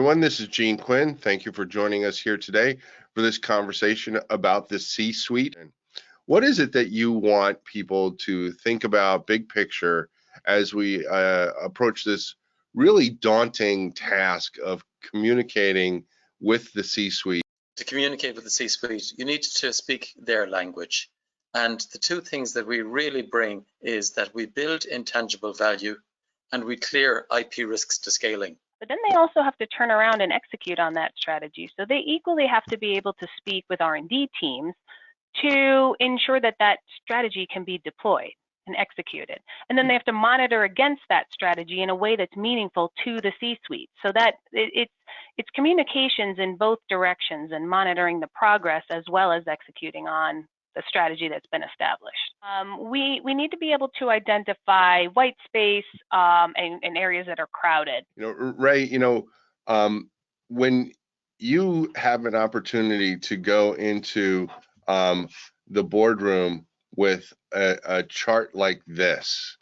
everyone. This is Gene Quinn. Thank you for joining us here today for this conversation about the C-suite. What is it that you want people to think about, big picture, as we approach this really daunting task of communicating with the C-suite? To communicate with the C-suite, you need to speak their language. And the two things that we really bring is that we build intangible value and we clear IP risks to scaling. But then they also have to turn around and execute on that strategy. So they equally have to be able to speak with R&D teams to ensure that that strategy can be deployed and executed. And then they have to monitor against that strategy in a way that's meaningful to the C-suite. So that it's communications in both directions and monitoring the progress as well as executing on the strategy that's been established. We need to be able to identify white space and areas that are crowded. Ray, when you have an opportunity to go into the boardroom with a chart like this,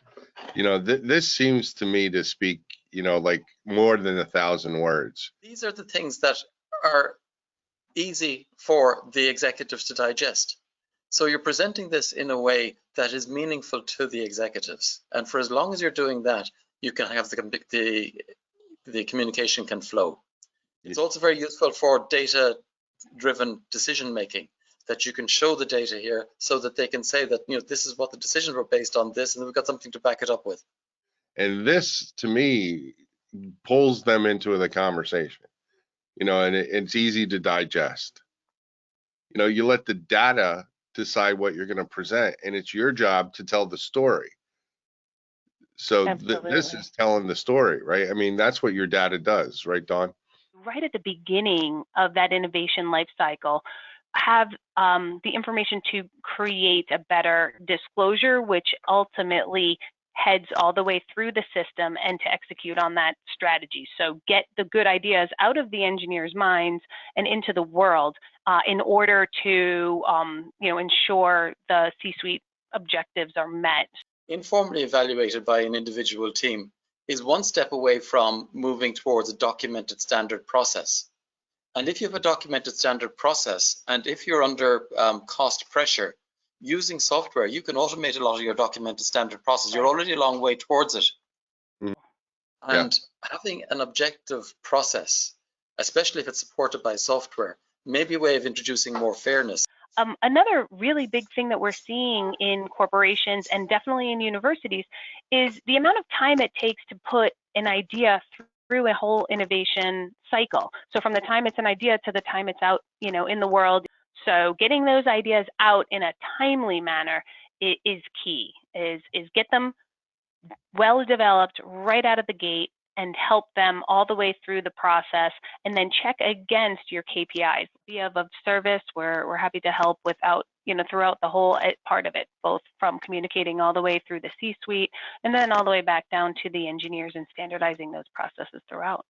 this seems to me to speak, like more than 1,000 words. These are the things that are easy for the executives to digest. So you're presenting this in a way that is meaningful to the executives. And for as long as you're doing that, you can have the communication can flow. It's also very useful for data-driven decision making, that you can show the data here so that they can say that, this is what the decisions were based on this, and we've got something to back it up with. And this, to me, pulls them into the conversation, and it's easy to digest. You let the data decide what you're going to present, and it's your job to tell the story. So this is telling the story, right? I mean, that's what your data does, right, Dawn? Right at the beginning of that innovation life cycle, have the information to create a better disclosure, which ultimately heads all the way through the system and to execute on that strategy. So get the good ideas out of the engineers' minds and into the world in order to ensure the C-suite objectives are met. Informally evaluated by an individual team is one step away from moving towards a documented standard process. And if you have a documented standard process, and if you're under cost pressure, using software, you can automate a lot of your documented standard process. You're already a long way towards it. Mm-hmm. And having an objective process, especially if it's supported by software, may be a way of introducing more fairness. Another really big thing that we're seeing in corporations and definitely in universities is the amount of time it takes to put an idea through a whole innovation cycle. So from the time it's an idea to the time it's out, in the world. So getting those ideas out in a timely manner is key, is get them well developed right out of the gate and help them all the way through the process, and then check against your KPIs. Of service, we're happy to help throughout the whole part of it, both from communicating all the way through the C-suite and then all the way back down to the engineers and standardizing those processes throughout.